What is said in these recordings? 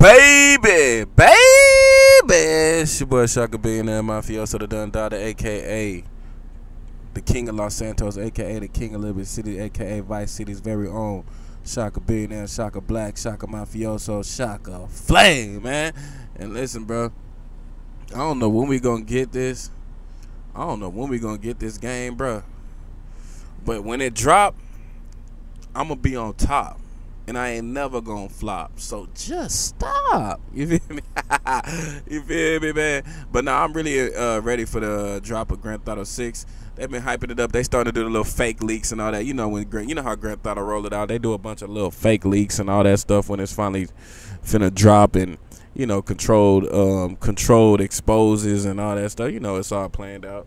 baby. It's your boy Shaka Billionaire Mafioso the Dun Dada, aka the King of Los Santos, aka the King of Liberty City, aka Vice City's very own Shaka Billionaire, Shaka Black, Shaka Mafioso, Shaka Flame, man. And listen, bro, I don't know when we gonna get this. I don't know when we gonna get this game, bro. But when it drop, I'm gonna be on top. And I ain't never gonna flop. So just stop. You feel me? You feel me, man? But now I'm really ready for the drop of Grand Theft Auto 6. They've been hyping it up. They starting to do the little fake leaks and all that. You know how Grand Theft Auto roll it out. They do a bunch of little fake leaks and all that stuff when it's finally finna drop, and controlled exposes and all that stuff. You know, it's all planned out.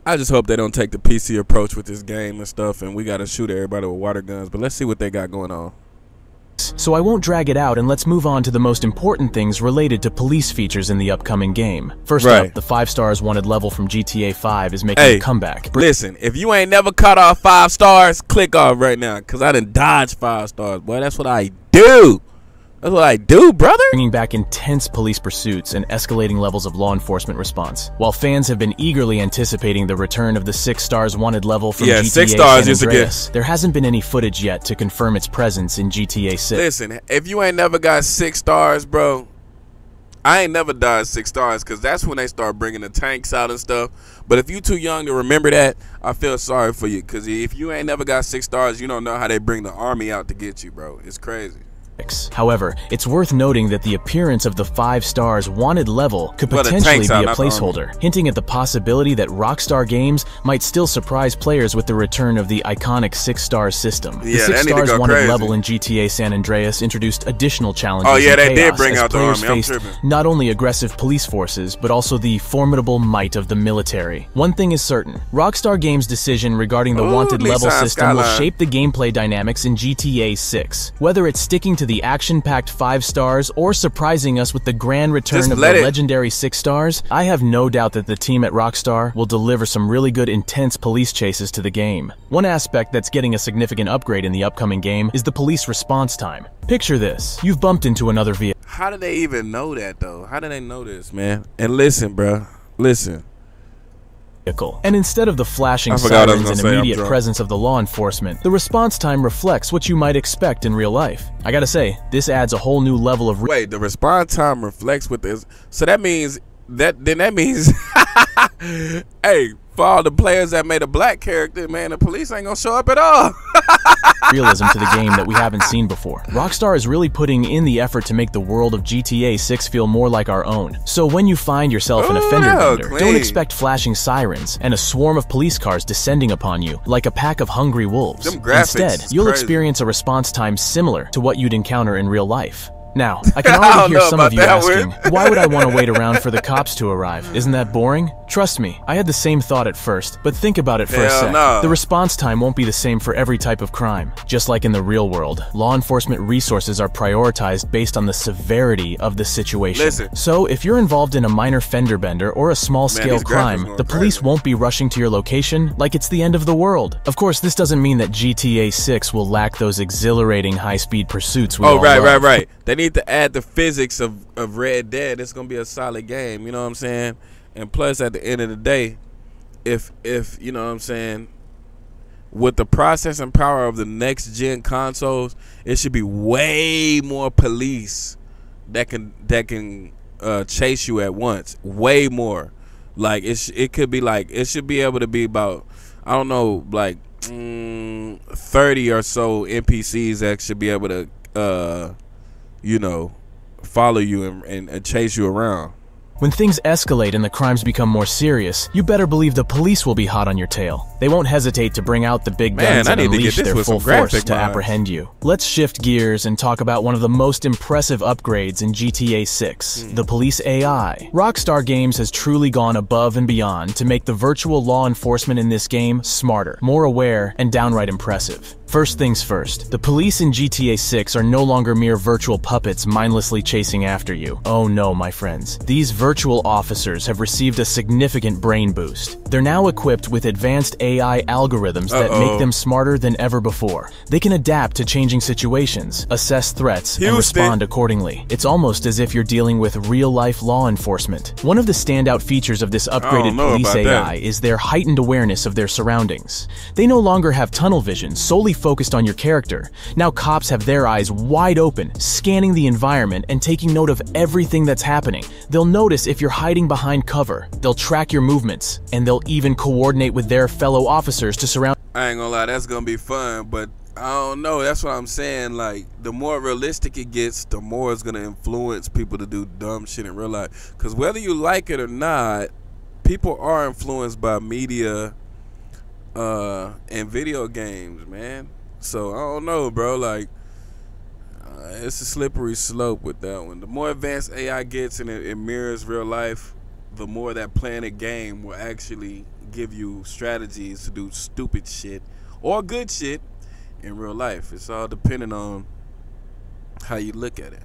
I just hope they don't take the PC approach with this game and stuff, and we gotta shoot everybody with water guns. But let's see what they got going on. So I won't drag it out, and let's move on to the most important things related to police features in the upcoming game. First up, the 5 stars wanted level from GTA 5 is making a comeback. Listen, if you ain't never caught off 5 stars, click off right now, because I done dodged 5 stars, boy. That's what I do. That's what I do, brother. Bringing back intense police pursuits and escalating levels of law enforcement response. While fans have been eagerly anticipating the return of the 6 stars wanted level from GTA 6 stars San Andreas, there hasn't been any footage yet to confirm its presence in GTA 6. Listen, if you ain't never got 6 stars, bro, I ain't never dodged 6 stars, because that's when they start bringing the tanks out and stuff. But if you too young to remember that, I feel sorry for you, because if you ain't never got 6 stars, you don't know how they bring the army out to get you, bro. It's crazy. However, it's worth noting that the appearance of the 5 stars wanted level could potentially be a placeholder, hinting at the possibility that Rockstar Games might still surprise players with the return of the iconic 6 stars system. The 6 stars wanted level in GTA San Andreas introduced additional challenges. Oh yeah, and they did bring as out the players army. I'm faced tripping. not only aggressive police forces, but also the formidable might of the military. One thing is certain: Rockstar Games' decision regarding the wanted level system will shape the gameplay dynamics in GTA 6. Whether it's sticking to the action-packed 5 stars or surprising us with the grand return of the legendary 6 stars, I have no doubt that the team at Rockstar will deliver some really good intense police chases to the game. One aspect that's getting a significant upgrade in the upcoming game is the police response time. Picture this: you've bumped into another vehicle. How do they even know that, though? How do they know this, man? And listen, bro, listen. And instead of the flashing sirens and immediate presence of the law enforcement, the response time reflects what you might expect in real life. I gotta say, this adds a whole new level of wait, the response time reflects with this. So that means hey, for all the players that made a black character, man, the police ain't gonna show up at all. Realism to the game that we haven't seen before. Rockstar is really putting in the effort to make the world of GTA 6 feel more like our own. So when you find yourself in a fender bender, don't expect flashing sirens and a swarm of police cars descending upon you like a pack of hungry wolves. Instead, you'll experience a response time similar to what you'd encounter in real life. Now, I can already hear some of you asking, why would I want to wait around for the cops to arrive? Isn't that boring? Trust me, I had the same thought at first, but think about it for a sec. The response time won't be the same for every type of crime. Just like in the real world, law enforcement resources are prioritized based on the severity of the situation. So, if you're involved in a minor fender bender or a small-scale crime, the police won't be rushing to your location like it's the end of the world. Of course, this doesn't mean that GTA 6 will lack those exhilarating high-speed pursuits we all love. Right. They need to add the physics of Red Dead. It's gonna be a solid game, you know what I'm saying? And plus, at the end of the day, if you know what I'm saying, with the processing power of the next gen consoles, it should be way more police that can chase you at once. Way more. Like it could be like, it should be able to be about, I don't know, like 30 or so NPCs that should be able to you know, follow you and chase you around. When things escalate and the crimes become more serious, you better believe the police will be hot on your tail. They won't hesitate to bring out the big guns and unleash their full force to apprehend you. Let's shift gears and talk about one of the most impressive upgrades in GTA 6, the police AI. Rockstar Games has truly gone above and beyond to make the virtual law enforcement in this game smarter, more aware, and downright impressive. First things first, the police in GTA 6 are no longer mere virtual puppets mindlessly chasing after you. Oh no, my friends. These virtual officers have received a significant brain boost. They're now equipped with advanced AI algorithms that make them smarter than ever before. They can adapt to changing situations, assess threats, and respond accordingly. It's almost as if you're dealing with real-life law enforcement. One of the standout features of this upgraded police AI is their heightened awareness of their surroundings. They no longer have tunnel vision solely focused on your character. Now cops have their eyes wide open, scanning the environment and taking note of everything that's happening. They'll notice if you're hiding behind cover, they'll track your movements, and they'll even coordinate with their fellow officers to surround. I ain't gonna lie, that's gonna be fun, but I don't know. That's what I'm saying. Like, the more realistic it gets, the more it's gonna influence people to do dumb shit in real life. Because whether you like it or not, people are influenced by media and video games, man. So I don't know, bro. Like, it's a slippery slope with that one. The more advanced AI gets and it mirrors real life, the more that playing a game will actually give you strategies to do stupid shit or good shit in real life. It's all depending on how you look at it.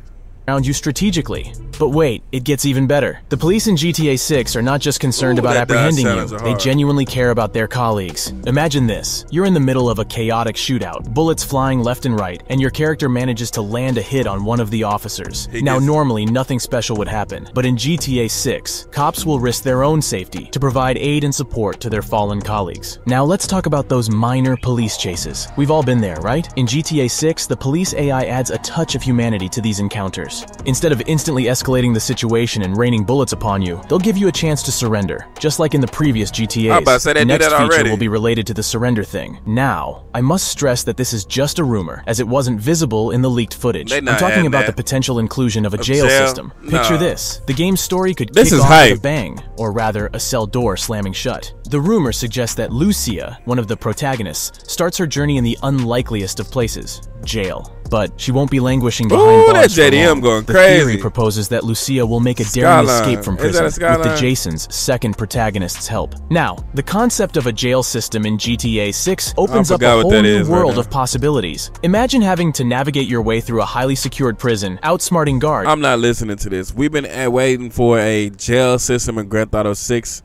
Around you strategically. But wait, it gets even better. The police in GTA 6 are not just concerned about apprehending you, they genuinely care about their colleagues. Imagine this. You're in the middle of a chaotic shootout, bullets flying left and right, and your character manages to land a hit on one of the officers. Now normally nothing special would happen, but in GTA 6, cops will risk their own safety to provide aid and support to their fallen colleagues. Now let's talk about those minor police chases. We've all been there, right? In GTA 6, the police AI adds a touch of humanity to these encounters. Instead of instantly escalating the situation and raining bullets upon you, they'll give you a chance to surrender. Just like in the previous GTAs, the next feature will be related to the surrender thing. Now, I must stress that this is just a rumor, as it wasn't visible in the leaked footage. I'm talking about the potential inclusion of a jail system. Picture this. The game's story could kick off with a bang, or rather, a cell door slamming shut. The rumor suggests that Lucia, one of the protagonists, starts her journey in the unlikeliest of places, jail. But she won't be languishing behind bars for long. Going the crazy. theory proposes that Lucia will make a daring escape from prison with the Jason's second protagonist's help. Now, the concept of a jail system in GTA 6 opens up a whole new world of possibilities. Imagine having to navigate your way through a highly secured prison, outsmarting guards. I'm not listening to this. We've been waiting for a jail system in Grand Theft Auto 6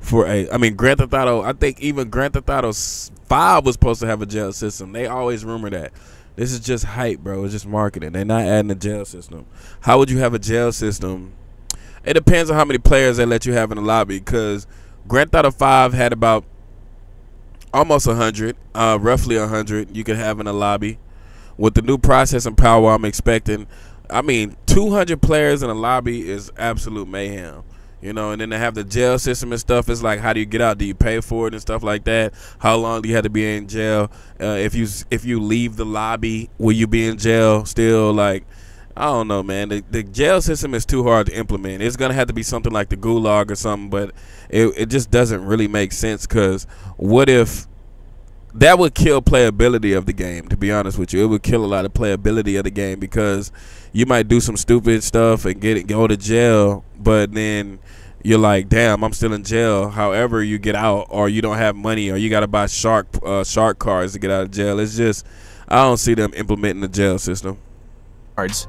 Grand Theft Auto, I think even Grand Theft Auto 5 was supposed to have a jail system. They always rumor that. This is just hype, bro. It's just marketing. They're not adding a jail system. How would you have a jail system? It depends on how many players they let you have in the lobby, because Grand Theft Auto 5 had about almost 100, roughly 100 you could have in a lobby. With the new processing power I'm expecting, 200 players in a lobby is absolute mayhem. You know, and then they have the jail system and stuff. It's like, how do you get out? Do you pay for it and stuff like that? How long do you have to be in jail? If you leave the lobby, will you be in jail still? Like, I don't know, man. The jail system is too hard to implement. It's gonna have to be something like the Gulag or something, but it just doesn't really make sense. Because what if that would kill playability of the game? To be honest with you, it would kill a lot of playability of the game, because you might do some stupid stuff and go to jail, but then you're like, damn, I'm still in jail. However, you get out, or you don't have money, or you got to buy shark cards to get out of jail. It's just, I don't see them implementing the jail system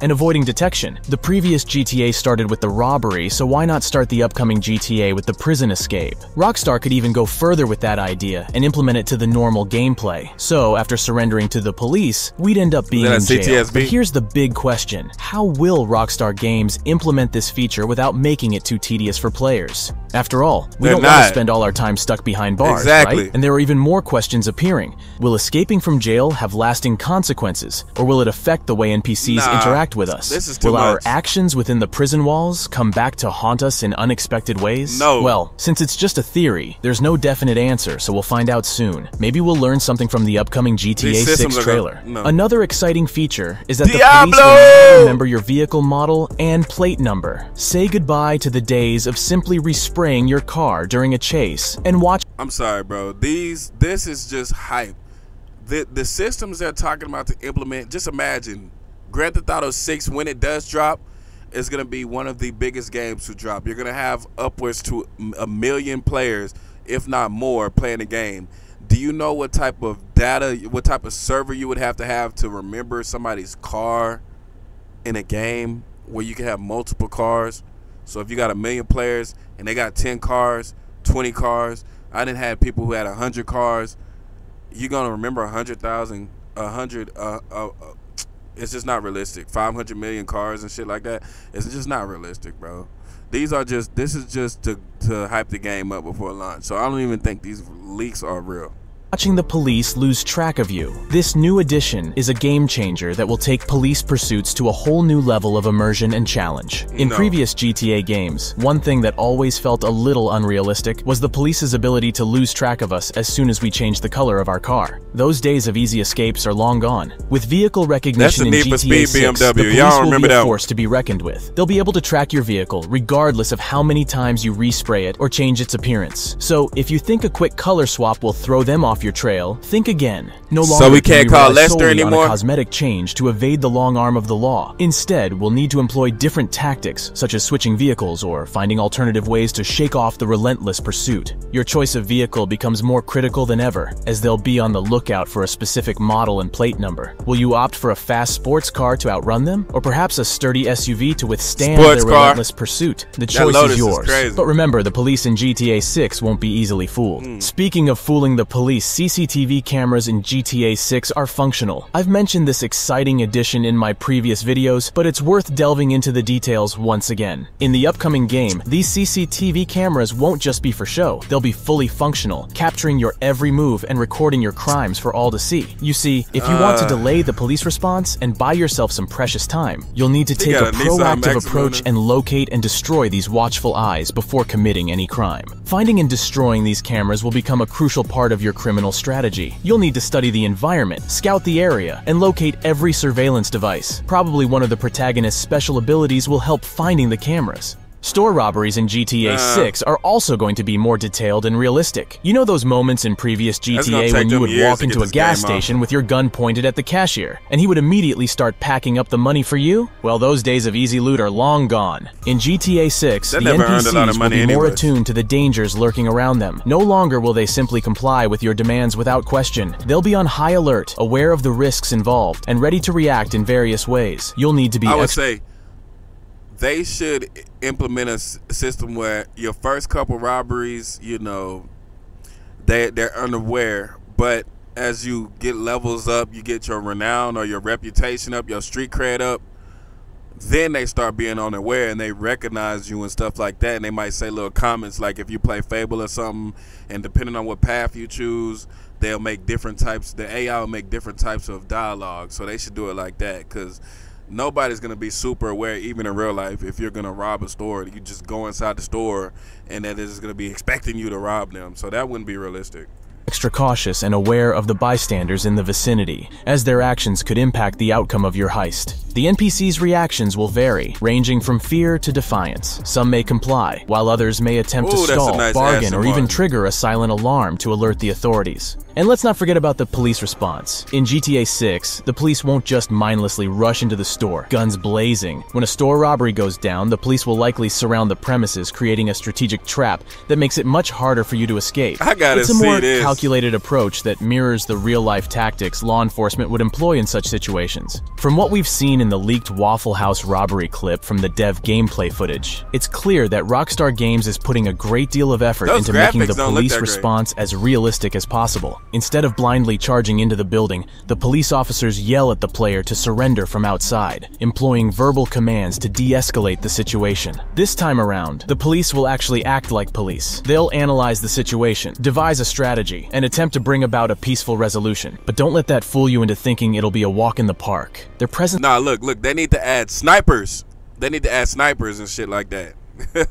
and avoiding detection. The previous GTA started with the robbery, so why not start the upcoming GTA with the prison escape? Rockstar could even go further with that idea and implement it to the normal gameplay. So, after surrendering to the police, we'd end up being in jail. But here's the big question. How will Rockstar Games implement this feature without making it too tedious for players? After all, we don't want to spend all our time stuck behind bars, right? And there are even more questions appearing. Will escaping from jail have lasting consequences, or will it affect the way NPCs interact with us? Will our actions within the prison walls come back to haunt us in unexpected ways? No. Well, since it's just a theory, there's no definite answer, so we'll find out soon. Maybe we'll learn something from the upcoming GTA 6 trailer. Another exciting feature is that the police will remember your vehicle model and plate number. Say goodbye to the days of simply respraying your car during a chase and watch. I'm sorry, bro. This is just hype. The systems they're talking about to implement, just imagine Grand Theft Auto 6, when it does drop, is going to be one of the biggest games to drop. You're going to have upwards to 1 million players, if not more, playing the game. Do you know what type of data, what type of server you would have to remember somebody's car in a game where you can have multiple cars. So if you got 1 million players and they got 10 cars, 20 cars, I didn't have people who had 100 cars. You're gonna remember 100,000, 100. It's just not realistic. 500 million cars and shit like that. It's just not realistic, bro. This is just to hype the game up before launch. So I don't even think these leaks are real. Watching the police lose track of you. This new addition is a game changer that will take police pursuits to a whole new level of immersion and challenge. In previous GTA games, one thing that always felt a little unrealistic was the police's ability to lose track of us as soon as we changed the color of our car. Those days of easy escapes are long gone. With vehicle recognition in GTA 6, the police will be a force to be reckoned with. They'll be able to track your vehicle regardless of how many times you respray it or change its appearance. So if you think a quick color swap will throw them off your trail, think again. No longer so we can't call Lester anymore. On a cosmetic change to evade the long arm of the law. Instead, we'll need to employ different tactics, such as switching vehicles or finding alternative ways to shake off the relentless pursuit. Your choice of vehicle becomes more critical than ever, as they'll be on the lookout for a specific model and plate number. Will you opt for a fast sports car to outrun them, or perhaps a sturdy SUV to withstand their relentless pursuit? The choice is yours. But remember, the police in GTA 6 won't be easily fooled. Speaking of fooling the police, CCTV cameras in GTA 6 are functional. I've mentioned this exciting addition in my previous videos, but it's worth delving into the details once again. In the upcoming game, these CCTV cameras won't just be for show. They'll be fully functional, capturing your every move and recording your crimes for all to see. You see, if you want to delay the police response and buy yourself some precious time, you'll need to take a proactive approach and locate and destroy these watchful eyes before committing any crime. Finding and destroying these cameras will become a crucial part of your criminal strategy. You'll need to study the environment, scout the area, and locate every surveillance device. Probably one of the protagonist's special abilities will help finding the cameras. Store robberies in GTA 6 are also going to be more detailed and realistic. You know those moments in previous GTA when you would walk into a gas station with your gun pointed at the cashier, and he would immediately start packing up the money for you? Well, those days of easy loot are long gone. In GTA 6, the NPCs will be more attuned to the dangers lurking around them. No longer will they simply comply with your demands without question. They'll be on high alert, aware of the risks involved, and ready to react in various ways. You'll need to be they should implement a system where your first couple robberies, you know, they're unaware, but as you get levels up, you get your renown or your reputation up, your street cred up, then they start being unaware and they recognize you and stuff like that, and they might say little comments like if you play Fable or something, and depending on what path you choose, they'll make different types, the AI will make different types of dialogue. So they should do it like that, because nobody's going to be super aware, even in real life, if you're going to rob a store. You just go inside the store and that is going to be expecting you to rob them. So that wouldn't be realistic. Extra cautious and aware of the bystanders in the vicinity, as their actions could impact the outcome of your heist. The NPCs' reactions will vary, ranging from fear to defiance. Some may comply, while others may attempt to stall, bargain, or even trigger a silent alarm to alert the authorities. And let's not forget about the police response. In GTA 6, the police won't just mindlessly rush into the store, guns blazing. When a store robbery goes down, the police will likely surround the premises, creating a strategic trap that makes it much harder for you to escape. It's a more calculated approach that mirrors the real-life tactics law enforcement would employ in such situations. From what we've seen in the leaked Waffle House robbery clip from the dev gameplay footage, it's clear that Rockstar Games is putting a great deal of effort into making the police response as realistic as possible. Instead of blindly charging into the building, the police officers yell at the player to surrender from outside, employing verbal commands to de-escalate the situation. This time around, the police will actually act like police. They'll analyze the situation, devise a strategy, and attempt to bring about a peaceful resolution. But don't let that fool you into thinking it'll be a walk in the park. Their presence— Nah, look, they need to add snipers. They need to add snipers and shit like that.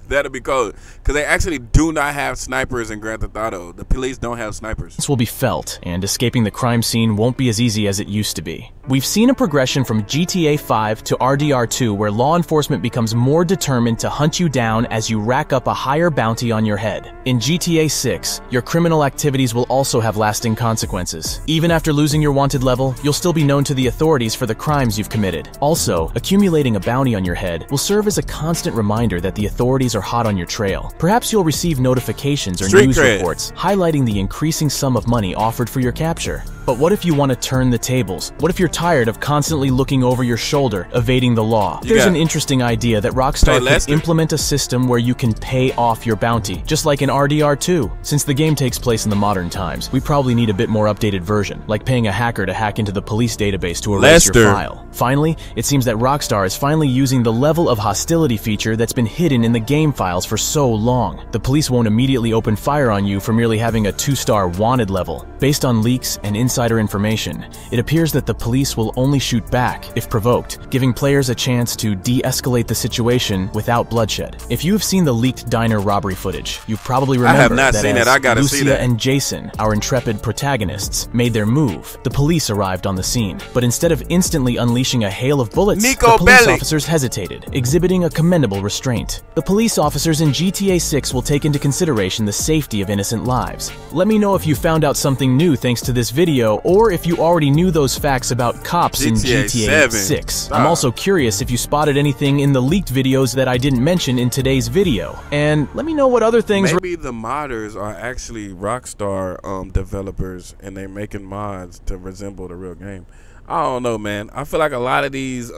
That'll be cool, because they actually do not have snipers in Grand Theft Auto. The police don't have snipers. This will be felt, and escaping the crime scene won't be as easy as it used to be. We've seen a progression from GTA 5 to RDR2 where law enforcement becomes more determined to hunt you down as you rack up a higher bounty on your head. In GTA 6, your criminal activities will also have lasting consequences. Even after losing your wanted level, you'll still be known to the authorities for the crimes you've committed. Also, accumulating a bounty on your head will serve as a constant reminder that the authorities are hot on your trail. Perhaps you'll receive notifications or news reports highlighting the increasing sum of money offered for your capture. But what if you want to turn the tables? What if you're tired of constantly looking over your shoulder, evading the law? There's an interesting idea that Rockstar could implement a system where you can pay off your bounty, just like in RDR2. Since the game takes place in the modern times, we probably need a bit more updated version, like paying a hacker to hack into the police database to erase your file. Finally, it seems that Rockstar is finally using the level of hostility feature that's been hidden in the game files for so long. The police won't immediately open fire on you for merely having a 2-star wanted level. Based on leaks and insider information, it appears that the police will only shoot back if provoked, giving players a chance to de-escalate the situation without bloodshed. If you have seen the leaked diner robbery footage, you probably remember that as Lucia and Jason, our intrepid protagonists, made their move, the police arrived on the scene. But instead of instantly unleashing a hail of bullets, the police officers hesitated, exhibiting a commendable restraint. The police officers in GTA 6 will take into consideration the safety of innocent lives. Let me know if you found out something new thanks to this video, or if you already knew those facts about cops in GTA 6. I'm also curious if you spotted anything in the leaked videos that I didn't mention in today's video. And let me know what other things... Maybe the modders are actually Rockstar developers, and they're making mods to resemble the real game. I don't know, man. I feel like a lot of these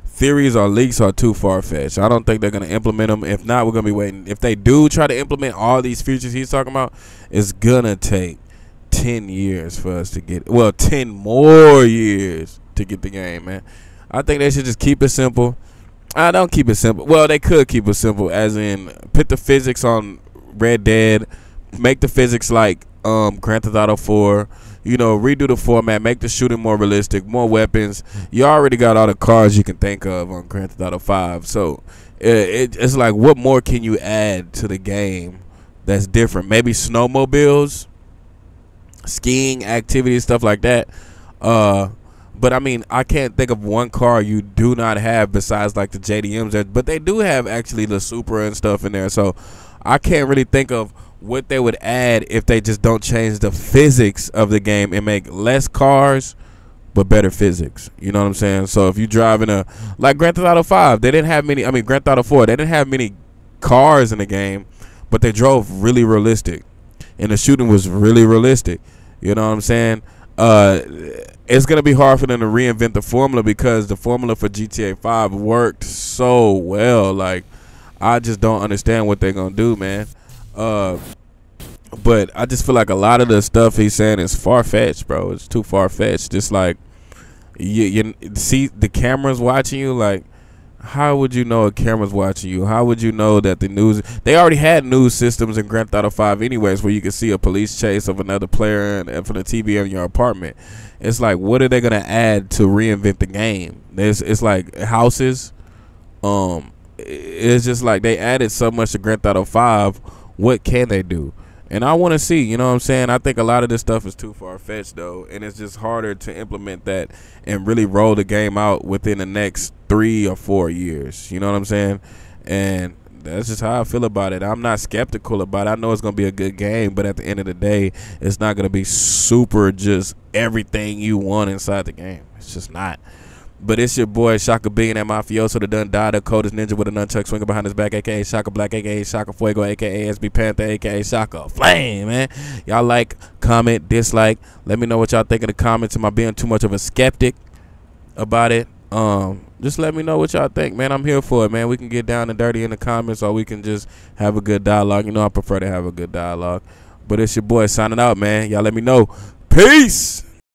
theories or leaks are too far-fetched. I don't think they're going to implement them. If not, we're going to be waiting. If they do try to implement all these features he's talking about, it's going to take 10 years for us to get, well, 10 more years to get the game, man. I think they should just keep it simple. I don't keep it simple. Well, they could keep it simple, as in put the physics on Red Dead, make the physics like Grand Theft Auto 4, you know, redo the format, make the shooting more realistic, more weapons. You already got all the cars you can think of on Grand Theft Auto 5, so it's like, what more can you add to the game that's different? Maybe snowmobiles, skiing activities, stuff like that. But I mean, I can't think of one car you do not have besides like the JDMs, but they do have actually the Supra and stuff in there, so I can't really think of what they would add if they just don't change the physics of the game and make less cars but better physics. You know what I'm saying? So if you drive in like Grand Theft Auto 5, they didn't have many, I mean Grand Theft Auto 4, they didn't have many cars in the game, but they drove really realistic and the shooting was really realistic. You know what I'm saying? It's gonna be hard for them to reinvent the formula, because the formula for GTA 5 worked so well. Like, I just don't understand what they're gonna do, man. But I just feel like a lot of the stuff he's saying is far-fetched, bro. It's too far-fetched. Just like you see the cameras watching you. Like, how would you know a camera's watching you? How would you know that the news? They already had news systems in Grand Theft Auto 5 anyways, where you could see a police chase of another player and from the TV in your apartment. It's like, what are they gonna add to reinvent the game? It's like houses. It's just like they added so much to Grand Theft Auto 5. What can they do? And I want to see, you know what I'm saying? I think a lot of this stuff is too far-fetched, though, and it's just harder to implement that and really roll the game out within the next 3 or 4 years. You know what I'm saying? And that's just how I feel about it. I'm not skeptical about it. I know it's going to be a good game, but at the end of the day, it's not going to be super just everything you want inside the game. It's just not. But it's your boy Shaka Bean and Mafioso that done died. The coldest ninja with a nunchuck swinging behind his back, aka Shaka Black, aka Shaka Fuego, aka SB Panther, aka Shaka Flame, man. Y'all like, comment, dislike. Let me know what y'all think in the comments. Am I being too much of a skeptic about it? Just let me know what y'all think, man. I'm here for it, man. We can get down and dirty in the comments, or we can just have a good dialogue. You know, I prefer to have a good dialogue. But it's your boy signing out, man. Y'all let me know. Peace.